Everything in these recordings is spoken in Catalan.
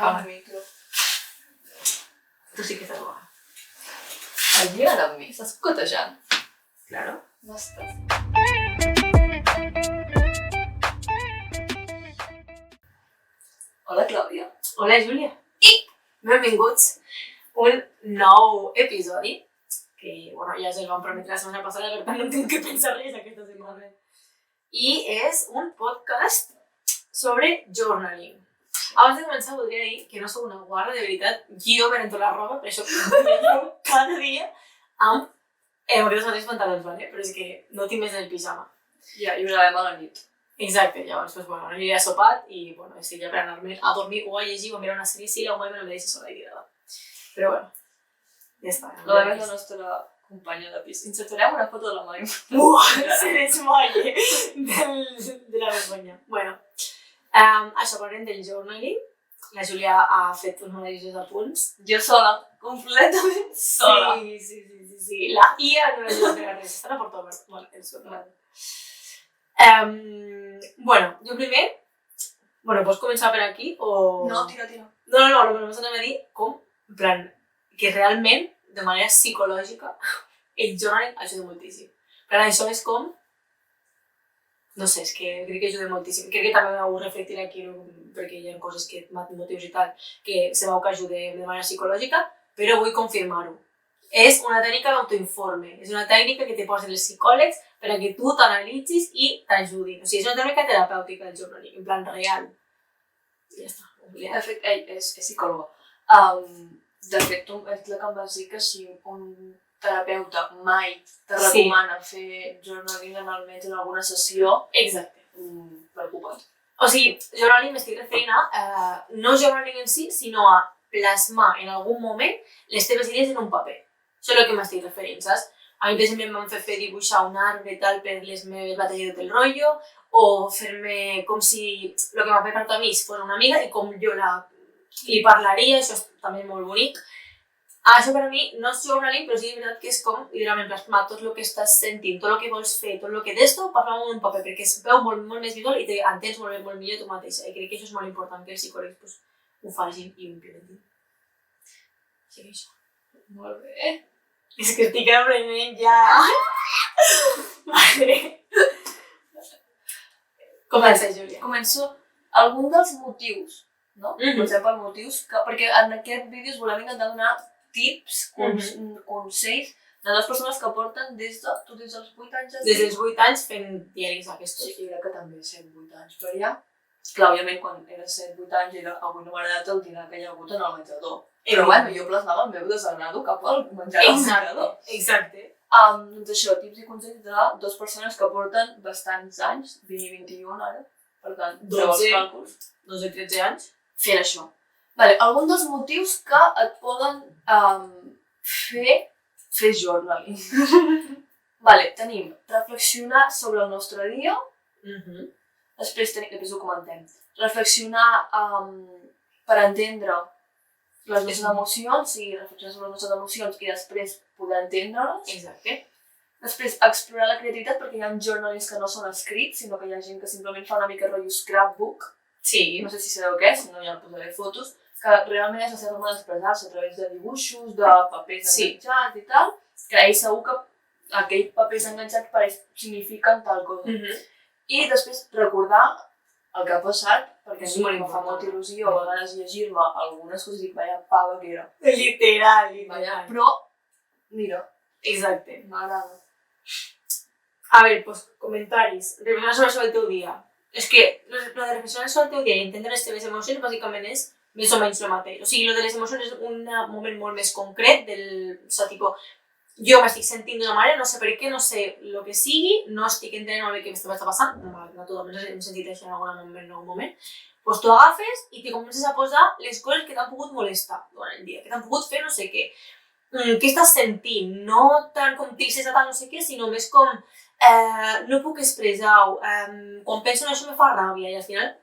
Apaga el micro. Tu sí que estàs guapa. Has lligat amb mi? Estàs cotejant? Claro. No estàs. Hola, Clàudia. Hola, Júlia. I benvinguts a un nou episodi que, bueno, ja us el vam prometre la setmana passada, per tant no tinc que pensar res aquesta setmana. I és un podcast sobre journaling. Abans de començar voldria dir que no sóc una guarda, de veritat, guio per entrar la roba, per això me llevo cada dia amb aquests mateixos pantalons, ¿vale? Però és que no tinc més en el pijama. Ja, i ho gravem a la nit. Exacte, llavors, pues bueno, aniré a sopat i, bueno, estic ja per anar-me a dormir o a llegir o a mirar una sèrie si la meva no me deixa sola i tirada. Però bueno, ja està. La Bebe és la nostra companya de pis. Insertarem una foto de la Mai. Se desmaia de la vergonya. Bueno, això parlem del journaling. La Júlia ha fet uns meravellosos apunts. Jo sola, completament sola. Sí. La IA no ajuda per a res. Estan a Portover. Bueno, el sola. Bueno, jo primer... Bueno, pots començar per aquí o... No, tira. No, el que només anava a dir com, en plan, que realment, de manera psicològica, el journaling ajuda moltíssim. Per tant, això és com... No sé, és que crec que ajuda moltíssim. Crec que també m'ho reflectir aquí, perquè hi ha coses que motius i tal, que se veu que ajuda de manera psicològica, però vull confirmar-ho. És una tècnica d'autoinforme, és una tècnica que te posen els psicòlegs per a que tu t'analitzis i t'ajudin. O sigui, és una tècnica terapèutica del journaling, en plan real. I ja està. De fet, ell és psicòloga. De fet, tu ets la que em vas dir que si un terapeuta mai te recomana fer journaling almenys en alguna sessió, exacte. Preocupa't. O sigui, journaling m'estic referint a no journaling en si, sinó a plasmar en algun moment les teves idees en un paper. Això és el que m'estic referint, saps? A mi, per exemple, em van fer dibuixar un arbre tal per les meves batalles del rotllo, o fer-me com si el que m'ha preparat a mi fos una amiga i com jo li parlaria, això és també molt bonic. Això per a mi no és journaling, però sí de veritat que és com literalment plasmar tot el que estàs sentint, tot el que vols fer, tot el que d'esto, plasmar en un paper, perquè es veu molt més visual i t'entens molt millor tu mateixa. I crec que això és molt important, que els psicòlegs ho facin i ho implementin. Sí, això. Molt bé. És que estic aprenent ja. Vale. Comença, Júlia. Començo. Algun dels motius, no? Comencem per motius, perquè en aquest vídeo us volem intentar donar tips, consells de dues persones que porten des dels 8 anys. Des dels 8 anys fent diaris aquests. Sí, jo crec que també 7-8 anys per allà. Clar, òbviament, quan era 7-8 anys era avui no m'ha agradat el dinar que hi ha hagut en el menjador. Però bueno, jo plasmava el meu desagrado cap al menjar al menjador. Exacte. Doncs això, tips i consells de dues persones que porten bastants anys, 20 i 21 ara, per tant, feu els càlculs. 12-13 anys. Fent això. Vale, algun dels motius que et poden fer journaling. Vale, tenim reflexionar sobre el nostre dia, després ho comentem, reflexionar per entendre les nostres emocions, reflexionar sobre les nostres emocions i després poder entendre-les. Exacte. Després, explorar la creativitat, perquè hi ha journalings que no són escrits, sinó que hi ha gent que simplement fa una mica rotllo scrapbook. Sí. No sé si sabeu què és, si no ja posaré fotos, que realment és la seva forma d'expressar-se a través de dibuixos, de papers enganxats i tal, que ell segur que aquells papers enganxats signifiquen tal cosa. I després recordar el que ha passat, perquè a mi em fa molta il·lusió a vegades llegir-me algunes coses i dic, vaya pava que era. Literal. Però, mira, exacte. M'agrada. A veure, pues, comentaris. Reflexionar sobre el teu dia. És que lo de reflexionar sobre el teu dia i entendre les teves emocions bàsicament és més o menys el mateix. O sigui, lo de les emocions és un moment molt més concret del... O sigui, tipo, jo m'estic sentint d'una manera, no sé per què, no sé el que sigui, no estic entenent molt bé què m'està passant, no tothom hem sentit això en algun moment, doncs tu agafes i te comences a posar les coses que t'han pogut molestar durant el dia, que t'han pogut fer no sé què. Què estàs sentint? No tant com tristesa, tant no sé què, sinó més com no puc expressar-ho, quan penso en això me fa ràbia i al final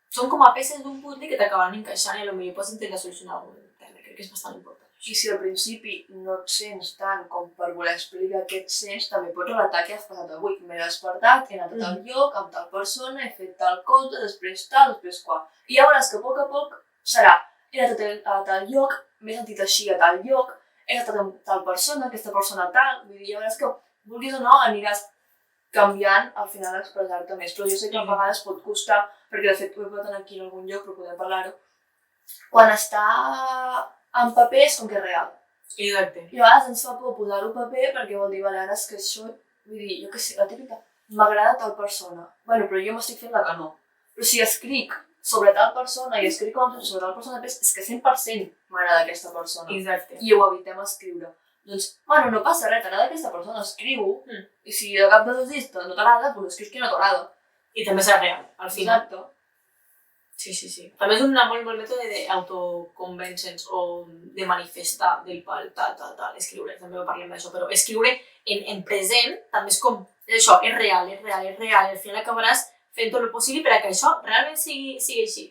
són com a peces d'un puzzle que t'acabaran encaixant i potser pots intentar solucionar algun tema, crec que és bastant important. I si al principi no et sents tant com per voler explicar què et sents, també pots relatar què has passat avui. M'he despertat, he anat a tal lloc, amb tal persona, he fet tal cosa, després tal, després qual. I ja veuràs que a poc serà he anat a tal lloc, m'he sentit així a tal lloc, he estat amb tal persona, aquesta persona tal, vull dir, ja veuràs que, vulguis o no, aniràs canviant al final expressar-te més, però jo sé que a vegades pot costar, perquè de fet ho he posat aquí en algun lloc, però podem parlar-ho, quan està en paper és com que és real. Exacte. I a vegades ens fa por posar-ho a paper perquè vol dir, vale, ara és que això, vull dir, jo què sé, la típica, m'agrada tal persona, bueno, però jo m'estic fent la que no, però si escric sobre tal persona i escric sobre tal persona, és que 100% m'agrada aquesta persona. Exacte. I ho evitem escriure. Doncs, bueno, no passa res, t'agrada aquesta persona, escriu, i si de cap de dos dies no t'agrada, doncs escrius que no t'agrada. I també serà real, al final. Exacte. Sí. També és un molt bon mètode d'autoconvèncer o de manifestar del pal, tal, escriure, també parlem d'això, però escriure en present també és com, això, és real, al final acabaràs fent tot el possible per a que això realment sigui així.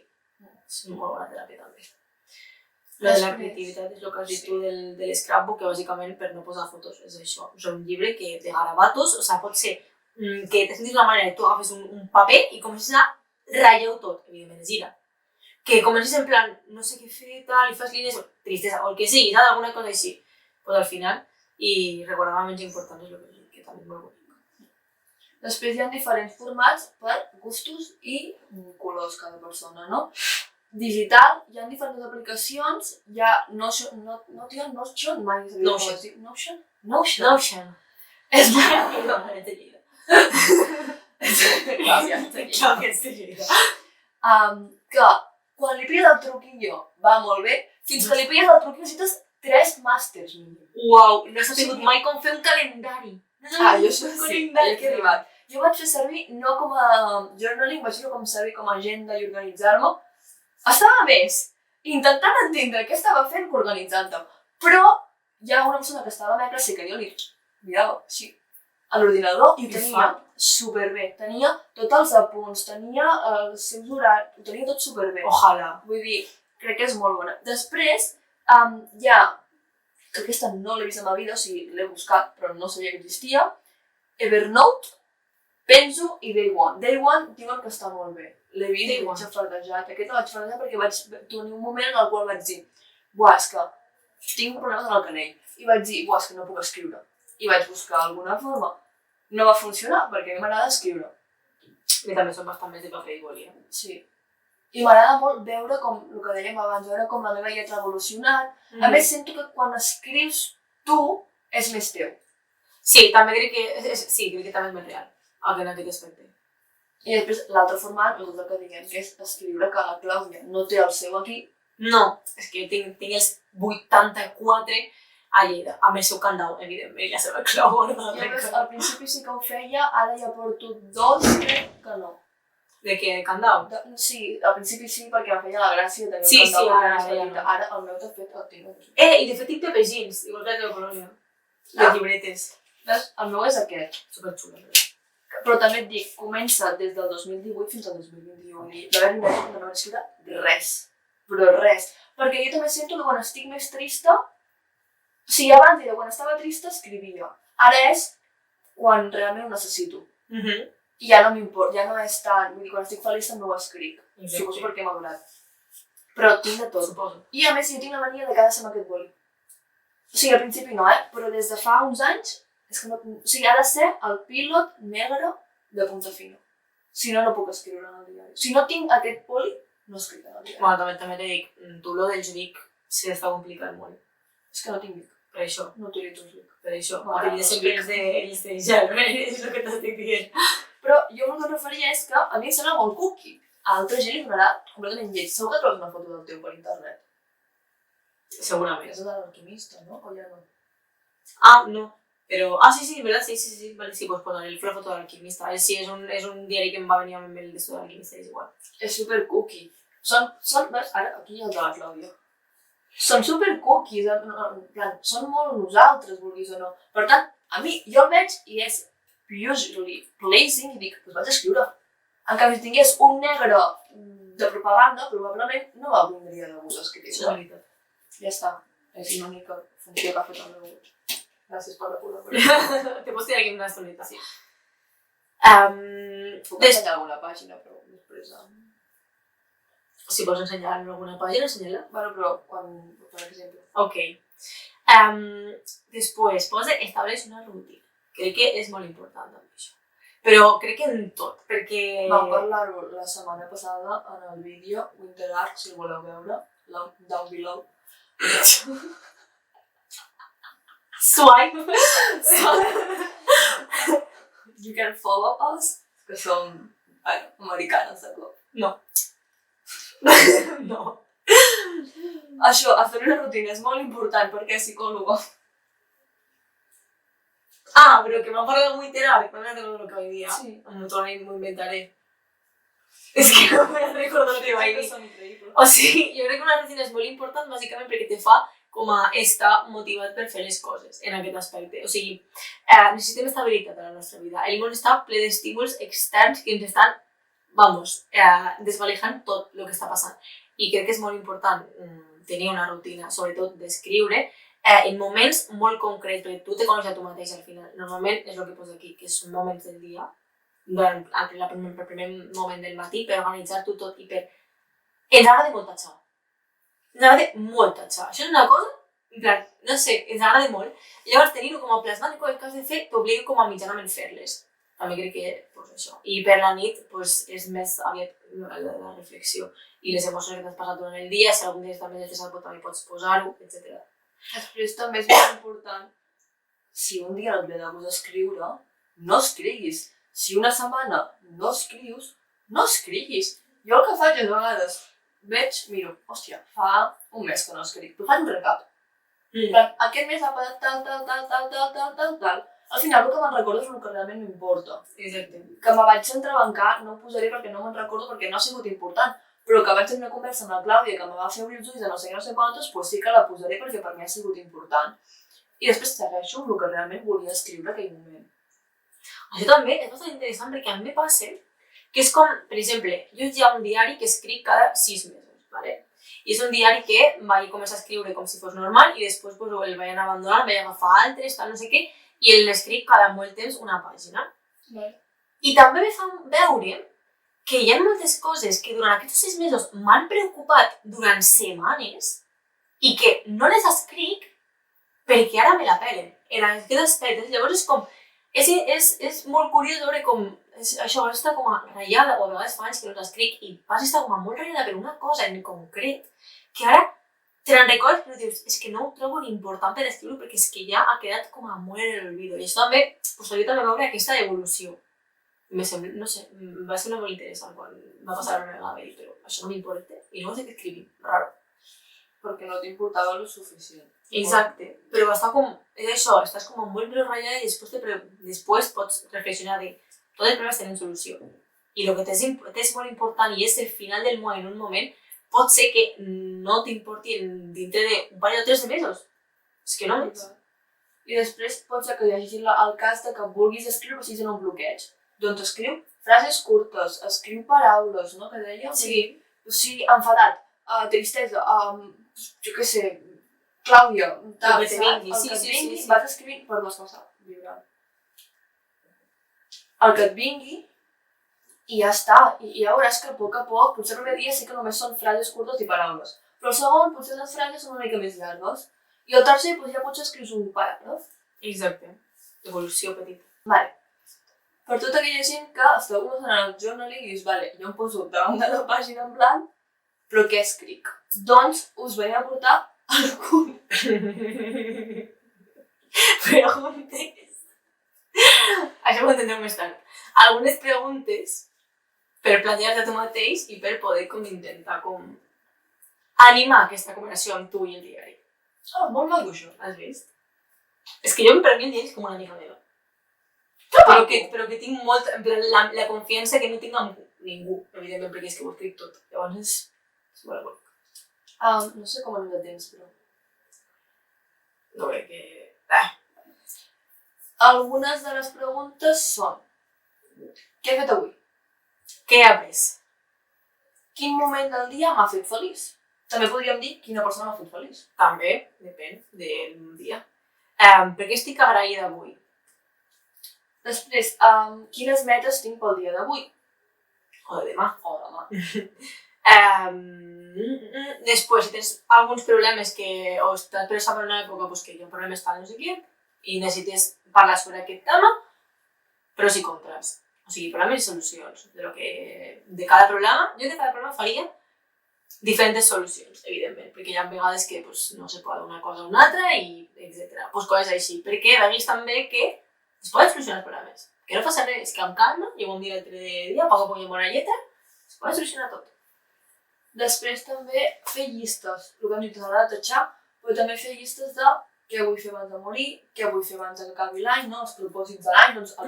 És molt bona teràpia també. La de la creativitat és el que has dit tu de l'escrapbook, que bàsicament per no posar fotos és això. És un llibre que de garabatos, o sigui, pot ser que te sentis d'una manera que tu agafes un paper i comences a ratllar-ho tot, evidentment és ira. Que comences en plan, no sé què fer, tal, i fas línies, tristesa, o el que sigui, saps? Alguna cosa així. Pues al final, i recordar menys important és el que també és molt bonic. Després hi ha diferents formats per gustos i colors cada persona, no? Digital, hi ha diferents aplicacions, hi ha Notion, mai sabia com es diu. Notion. És que quan li pilles el truquillo va molt bé, fins que li pilles el truquillo necessites 3 màsters. Uau, no s'ha tingut mai com fer un calendari. Jo això sí, allà que he arribat. Jo vaig fer servir no com a journaling, vaig fer com servir com a agenda i organitzar-me. Estava més intentant entendre què estava fent que organitzant-te. Però hi ha una persona que estava a la meva classe que jo li mirava així a l'ordinador i ho tenia superbé. Tenia tots els apunts, tenia els seus horaris, ho tenia tot superbé. Ojalà. Vull dir, crec que és molt bona. Després hi ha, que aquesta no l'he vist a la vida, o sigui, l'he buscat però no sabia que existia, Evernote, Penso i Day One. Day One diuen que està molt bé. L'he vist i vaig afardejat. Aquest el vaig afardejat perquè vaig tenir un moment en el qual vaig dir és que tinc problemes en el canell. I vaig dir, és que no puc escriure. I vaig buscar alguna forma. No va funcionar perquè a mi m'agrada escriure. I també són bastant més de paper i boli. Sí. I m'agrada molt veure com, el que dèiem abans, veure com la meva lletra ha evolucionat. A més, sento que quan escrius tu és més teu. Sí, també crec que també és més real, en aquest aspecte. I després l'altre format, el que diguem, que és escriure que la Clàudia no té el seu aquí. No, és que tinc els 84 a Lleida, amb el seu candau, evidentment, la seva clau guardada. I al principi sí que ho feia, ara ja porto 2, crec que no. De què? De candau? Sí, al principi sí, perquè em feia la gràcia de tenir un candau que era més petita. Ara el meu de fet el tinc. I de fet tinc pepegins, igual que la teva colònia. De llibretes. El meu és aquest. Superxula, però també et dic, comença des del 2018 fins al 2021 i d'haver-hi una època que no vaig escriure res, però res. Perquè jo també sento que quan estic més trista, o sigui, abans era quan estava trista escrivia, ara és quan realment ho necessito. I ja no m'importa, ja no és tant, vull dir, quan estic feliç també ho escric, suposo perquè m'ha agradat. Però tinc de tot. Suposo. I a més jo tinc la mania de cada setmana aquest boli. O sigui, al principi no, però des de fa uns anys és que no, o sigui, ha de ser el pilot negre de punta fina. Si no, no puc escriure en el diari. Si no tinc aquest poli, no escric en el diari. Bueno, també t'he dit, tu lo del Vic sí està complicat molt. És que no tinc Vic. Per això. No utilitzo el Vic. Per això. Utilitzes sempre els de gel, és el que t'estic dient. Però jo el que em referia és que a mi em sembla molt cookie. A altra gent li donarà completament lleig. Segur que trobes una foto del teu per internet. Segurament. És de l'alquimista, no? O ja no? No. Però, sí, ¿verdad? Sí, vale, sí, pues posaré la foto de l'alquimista. Sí, és un diari que em va venir amb el d'esto de l'alquimista, és igual. És super cookie. Ves, ara, aquí hi ha el de la Clàudia. Són super cookies, en plan, són molt nosaltres, vulguis o no. Per tant, a mi, jo el veig i és usually pleasing i dic, doncs vaig escriure. En canvi, si tingués un negre de propaganda, probablement no me'l vindria de gust escriure. És la veritat. Ja està. És l'única funció que ha fet el meu gust. Gràcies per la col·laboració. Te pots tirar aquí una estoneta. Sí. Puc ensenyar alguna pàgina, però després... Si vols ensenyar en alguna pàgina, ensenya-la. Bueno, però quan, per exemple. Ok. Després, estableix una rutina. Crec que és molt important també això. Però crec que en tot, perquè... Vam parlar-ho la setmana passada en el vídeo Winter Arc, si el voleu veure, down below. Swipe! You can follow us, que som, bueno, americanes de cop. No. No. Això, fer una rutina és molt important perquè és psicòloga. Ah, però que m'han parlat muy Arc, no me recordo lo que hoy día. Sí. M'ho inventaré. És que no me recordo lo que va dir. Són increïbles. O sigui, jo crec que una rutina és molt important bàsicament perquè te fa com a estar motivat per fer les coses en aquest aspecte. O sigui, necessitem estabilitat a la nostra vida. El món està ple d'estímuls externs que ens estan, desvalejant tot el que està passant. I crec que és molt important tenir una rutina, sobretot d'escriure, en moments molt concrets, perquè tu te coneixes a tu mateix al final. Normalment és el que posa aquí, que són moments del dia, durant el primer moment del matí, per organitzar-t'ho tot i per... Ens agrada molt tatxar. Ens agrada molt tatxar. Això és una cosa, en plan, no sé, ens agrada molt. I llavors tenir-ho com a plasmat de coses que has de fer t'obliga com a mitjanament fer-les. També crec que, doncs això. I per la nit, doncs, és més aviat la reflexió i les emocions que t'has passat durant el dia, si algun dia estàs més estressat, també pots posar-ho, etc. Després també és molt important, si un dia et ve de gust escriure, no escriguis. Si una setmana no escrius, no escriguis. Jo el que faig és a vegades miro, hòstia, fa un mes que no escric, però faig un recap. Aquest mes ha passat tal. Al final el que me'n recordo és el que realment m'importa. Exacte. Que me vaig entrebancar, no ho posaré perquè no me'n recordo perquè no ha sigut important, però que vaig tenir una conversa amb la Clàudia que me va fer obrir els ulls de no sé quantos, doncs sí que la posaré perquè per mi ha sigut important. I després segueixo amb el que realment volia escriure aquell moment. Això també és bastant interessant perquè a mi me passa que és com, per exemple, jo hi ha un diari que escric cada 6 mesos, ¿vale? I és un diari que vaig començar a escriure com si fos normal i després pues, el vaig anar abandonant, vaig agafar altres, tal, no sé què, i l'escric cada molt temps una pàgina. I també me fa veure que hi ha moltes coses que durant aquests 6 mesos m'han preocupat durant setmanes i que no les escric perquè ara me la pelen en aquest aspecte. Llavors és com, és molt curiós veure com això està com a ratllada, o a vegades fa anys que no l'escric i vas estar com a molt ratllada per una cosa en concret que ara te n'en recordes però dius, és que no ho trobo ni important per escriure perquè és que ja ha quedat com a molt en l'olvido. I això també, pues, ajuda també a veure aquesta evolució. No sé, va ser molt interessant quan va passar una vegada i però això no m'importa i no ho sé què escrivim, raro. Perquè no t'importava lo suficient. Exacte, però està com, és això, estàs com molt ratllada i després pots reflexionar de tots els problemes tenen solució. I el que t'és molt important i és el final del món en un moment, pot ser que no t'importi dintre d'un parell o 3 de mesos. És que no més. I després pot ser que hi hagi el cas de que vulguis escriure però siguis en un bloqueig. Doncs escriu frases curtes, escriu paraules, no? Que deia? Sí. O sigui, enfadat, tristesa, jo què sé, Clàudia, el que te vingui, sí. Vas escrivint per les coses, vibrant. El que et vingui i ja està. I ja veuràs que a poc, potser el primer dia sí que només són frases curtes i paraules. Però el segon potser les frases són una mica més llargues. I el tercer ja potser escrius un paràgraf. Exacte. Evolució petita. Vale. Per tota aquella gent que esteu començant en el journaling i dius, vale, jo em poso davant de la pàgina en blanc, però què escric? Doncs us vaig a portar algun... Preguntes. Això ho entendreu més tard. Algunes preguntes per plantejar-te a tu mateix i per poder com intentar com animar aquesta conversació amb tu i el diari. Molt maco això. Has vist? És que per mi el diari és com una amiga meva. Però que tinc molt, en plan, la confiança que no tinc amb ningú, evidentment, perquè és que ho escric tot. Llavors és molt bonic. No sé com anem de temps, però... No crec que... Algunes de les preguntes són: què he fet avui? Què he après? Quin moment del dia m'ha fet feliç? També podríem dir quina persona m'ha fet feliç. També, depèn del dia. Per què estic agraïda avui? Després, quines metes tinc pel dia d'avui? O de demà. O demà. Després, si tens alguns problemes o estàs passant per una època que hi ha problemes tal, no sé què, i necessites parlar sobre aquest tema, pros i contres. O sigui, problemes i solucions. De cada problema, jo de cada problema faria diferents solucions, evidentment, perquè hi ha vegades que no se pot una cosa o una altra, i etc. Coses així, perquè veguis també que es poden solucionar els problemes. Que no passa res, que amb calma, i ho vam dir l'altre dia, poc a poc i amb bona lletra, es pot solucionar tot. Després també fer llistes, el que hem dit ara de tatxar, però també fer llistes de què vull fer abans de morir, què vull fer abans que acabi l'any, no? Els propòsits de l'any, doncs, per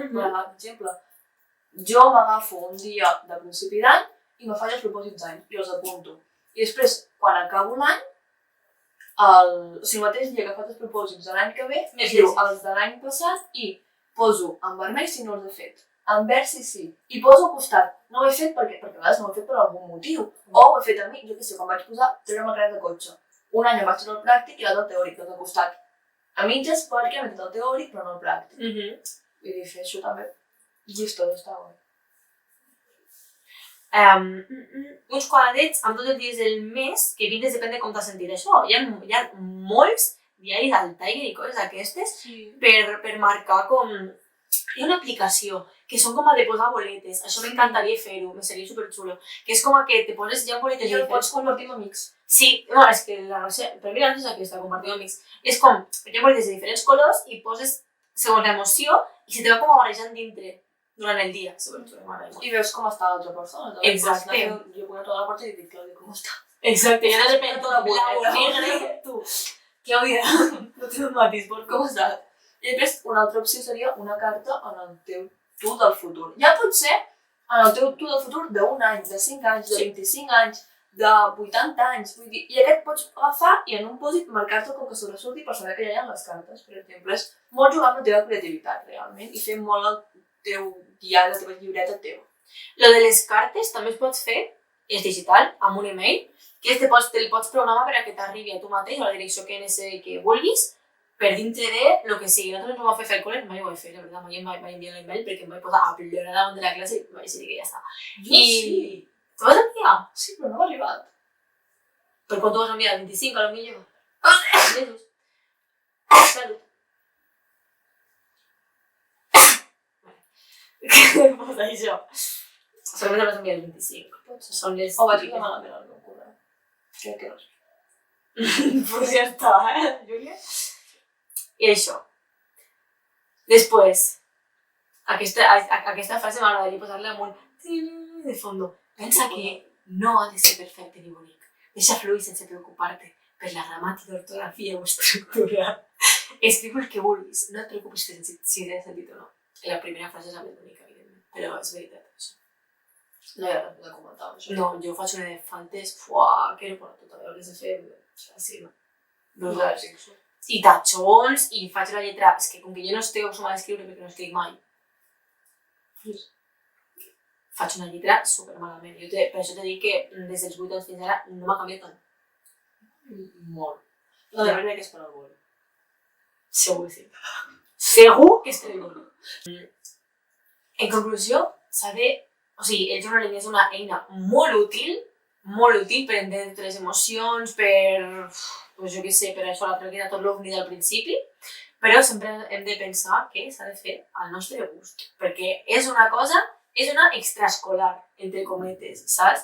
exemple, jo m'agafo un dia de principi d'any i me faig els propòsits d'any i els apunto. I després, quan acabo l'any, o sigui, el mateix dia que faig els propòsits de l'any que ve, més diu els de l'any passat i poso en vermell si no els he fet, en verd si sí, i poso al costat. No ho he fet perquè a vegades no ho he fet per algun motiu, o ho he fet a mi, jo què sé, quan vaig posar treure'm el carnet de cotxe. Un any em vaig treure el pràctic i l'altre el teòric, doncs al costat. A mitges perquè m'he fet el teòric però no el pràctic. Vull dir, fer això també, llistos, està guai. Uns quadradets amb tots els dies del mes que pintes depèn de com t'has sentit això. Hi ha molts diaris al Tiger i coses d'aquestes per marcar com... Hi ha una aplicació que són com a de posar boletes. Això m'encantaria fer-ho, me seria superxulo. Que és com que te poses ja boletes i el pots compartir amb amics. Sí, no, és que per mi la gràcia és aquesta, compartir amb amics. És com, hi ha boletes de diferents colors i poses segons l'emoció i se te va com a barrejant dintre durant el dia, sobretot. I veus com està l'altra persona. Exacte. Jo puc anar a la porta i dic, Claudia, com està? Exacte, i de repente tota blau, negre, tu. Clàudia, no té un matís, com està? I després, una altra opció seria una carta en el teu tu del futur. Ja pot ser en el teu tu del futur d'un any, de 5 anys, de 25 anys, de 80 anys, vull dir, i aquest pots agafar i en un pòsit marcar-te com que sobresurti per saber que ja hi ha les cartes, per exemple. És molt jugar amb la teva creativitat, realment, i fer molt el teu diari, la teva llibreta teva. Lo de les cartes també es pots fer, és digital, amb un email, que te'l pots programar per a que t'arribi a tu mateix, a la direcció que vulguis, per dintre de lo que sigui. Nosaltres ens ho vam fer al col·le, mai ho vaig fer, la veritat, mai em vaig enviar l'email perquè em vaig posar a plorar davant de la classe i vaig dir que ja està. Jo sí. Tu vas enviar? Sí, però no m'ha arribat. Per quan tu vas enviar? 25, a lo millor? Mesos. Salut. Què passa això? Segurament vas enviar el 25. Pot ser. Són les... O vaig ficar malament el meu correu. Crec que no sé. Pues ja està, Júlia? I això. Després, aquesta frase m'agradaria posar-la amb un de fondo. Pensa que no ha de ser perfecte ni bonic. Deixa fluir sense preocupar-te per la gramàtica, ortografia o estructura. Escriu el que vulguis, no et preocupis si té sentit o no. La primera frase és la més bonica, evidentment, però és veritat, això. No hi ha res de comentar, això. No, jo faig una de faltes, que no pot tot a veure, les he fet així, no? I tatxons, i faig la lletra... És que com que jo no estic acostumada a escriure perquè no escric mai, faig una lletra supermalament. Per això t'he dit que des dels 8 anys fins ara no m'ha canviat tant. Molt. No, de veritat que és per al bol. Segur que sí. Segur que és per al bol. En conclusió, s'ha de... O sigui, el journaling és una eina molt útil per entendre les emocions, per... Pues jo què sé, per això l'altre que era tot l'ovni del principi, però sempre hem de pensar que s'ha de fer al nostre gust, perquè és una cosa, és una extraescolar, entre cometes, saps?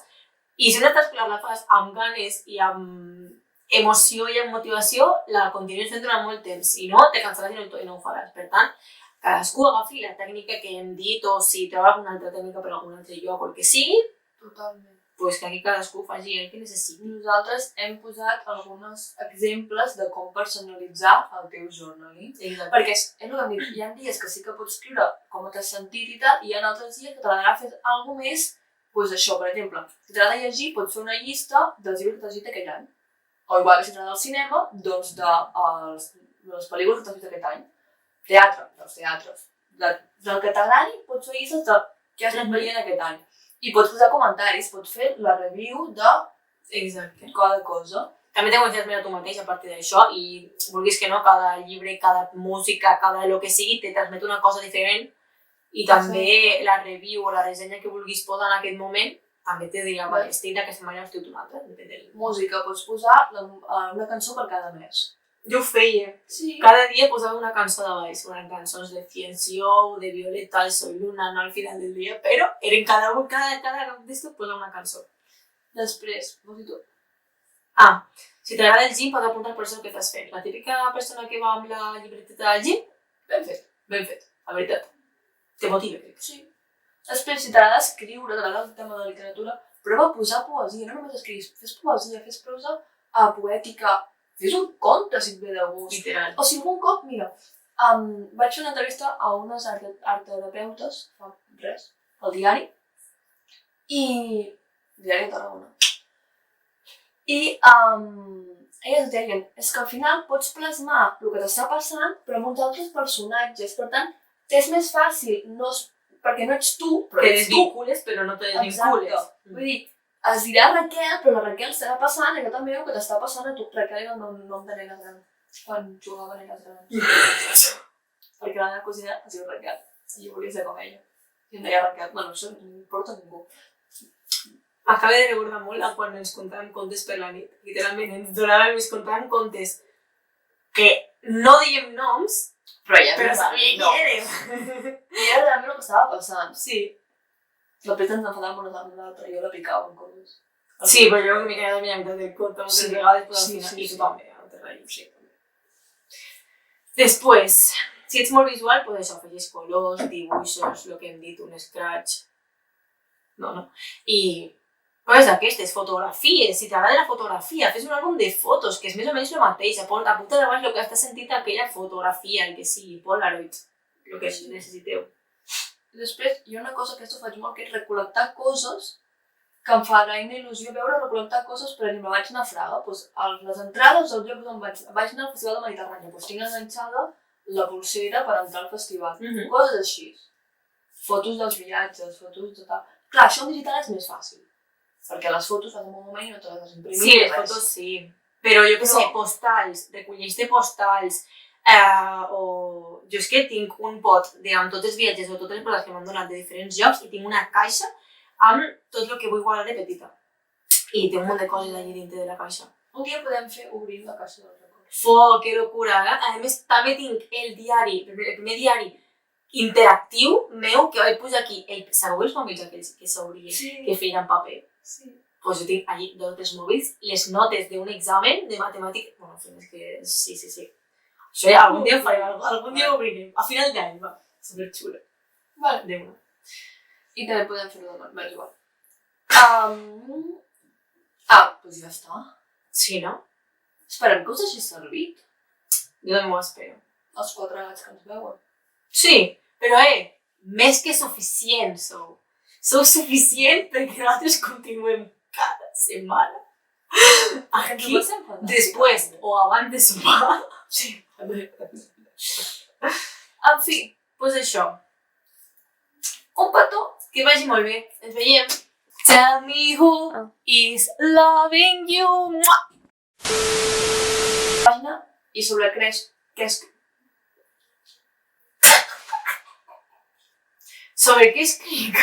I si una extraescolar la fas amb ganes i amb emoció i amb motivació, la continues fent durant molt temps, i no te cansaràs i no ho faràs. Per tant, cadascú agafi la tècnica que hem dit, o si troba alguna altra tècnica per algun altre lloc o el que sigui, totalment. Pues que aquí cadascú faci el que necessiti. Nosaltres hem posat alguns exemples de com personalitzar el teu journaling. Exacte. Perquè és el que hem dit, hi ha dies que sí que pots escriure com t'has sentit i tal, i hi ha altres dies que t'agradarà fer alguna més, doncs això, per exemple, si t'agrada llegir, pots fer una llista dels llibres que t'has llegit aquell any. O igual que si t'agrada el cinema, doncs de les pel·lícules que t'has vist aquest any. Teatre, dels teatres. Del que t'agradi, pots fer llistes de què has anat veient aquest any. I pots posar comentaris, pots fer la review de cada cosa. També t'ho comences a tu mateix a partir d'això i vulguis que no, cada llibre, cada música, cada el que sigui, te transmet una cosa diferent i també la review o la ressenya que vulguis posar en aquest moment també te diria, vale, estic d'aquesta manera, estic d'una altra, depèn del... Música, pots posar una cançó per cada mes. Jo ho feia. Sí. Cada dia posava una cançó de baix, eren cançons de Ciencio, de Violeta, de Soy Luna, no al final del dia, però eren cada d'estos posava una cançó. Després, vols dir tu? Si t'agrada el gym, pots apuntar per això que estàs fent. La típica persona que va amb la llibreteta al gym, Ben fet. la veritat. Te motiva, crec. Sí. Després, si t'agrada escriure, t'agrada el tema de la literatura, prova a posar poesia, no només escrius, fes poesia, fes prosa poètica, fes un conte si et ve de gust. Literal. O sigui, un cop, mira, vaig fer una entrevista a unes arterapeutes, fa res, al diari, diari de Tarragona. I elles deien, és que al final pots plasmar el que t'està passant, però amb uns altres personatges, per tant, és més fàcil, perquè no ets tu, però ets tu. Te desvincules, però no te desvincules. Exacte. Vull dir, es dirà Raquel, però la Raquel estarà passant allò també el que t'està passant a tu. Raquel era el nom de nena gran, quan jugava a nenes grans. Perquè la meva cosina es diu Raquel, i jo volia ser com ella. I em deia Raquel, bueno, això no importa a ningú. M'acaba de recordar molt quan ens contàvem contes per la nit. Literalment, ens donàvem i ens contàvem contes que no diem noms, però sabia qui érem. I era realment el que estava passant. Sí. Després ens enfadàvem una amb l'altra, jo la picava en coses. Sí, però jo m'he quedat mirant del conte moltes vegades, però al final, i tu també, no te raïm, sí. Després, si ets molt visual, pues això, afegis colors, dibuixos, el que hem dit, un scratch. No. I coses d'aquestes, fotografies, si t'agrada la fotografia, fes un àlbum de fotos, que és més o menys el mateix, apunta de baix el que estàs sentint aquella fotografia, el que sigui, Polaroid, el que necessiteu. Després, hi ha una cosa que faig molt, que és recol·lectar coses que em fa gaire il·lusió veure recol·lectar coses, per exemple, vaig anar a Fraga, doncs, les entrades als llocs on vaig anar al Festival de Mediterrània, doncs tinc enganxada la pulsera per entrar al festival, coses així. Fotos dels viatges, fotos de tal... Clar, això en digital és més fàcil, perquè les fotos fas en un moment i no te les has imprimit. Sí, les fotos sí, però jo què sé, postals, recollits de postals, o jo és que tinc un pot amb tots els viatges o totes les coses que m'han donat de diferents llocs i tinc una caixa amb tot el que vull guardar de petita. I té un munt de coses allà dintre de la caixa. Un dia podem fer obrir la caixa dels records. Que locura, eh? A més, també tinc el diari, el primer diari interactiu meu que vaig posar aquí. Sabeu els mòbils aquells que s'obrien, que feien en paper? Sí. Doncs jo tinc allí 2 o 3 mòbils, les notes d'un examen de matemàtiques... Bueno, és que sí. Això ja algun dia ho faré, algun dia ho obrirem. A final d'any, va. Superxula. Vale. De una. I també podem fer-ho demà, bé, igual. Doncs ja està. Sí, no? Esperem que us hagi servit. Jo també m'ho espero. Els 4 gats que ens veuen. Sí, però més que suficient sou. Sou suficient perquè nosaltres continuem cada setmana aquí, després o abans de sopar. Sí. En fi, doncs això. Un petó, que vagi molt bé. Ens veiem. Tell me who is loving you. Pàgina i sobre què és... Sobre què escric?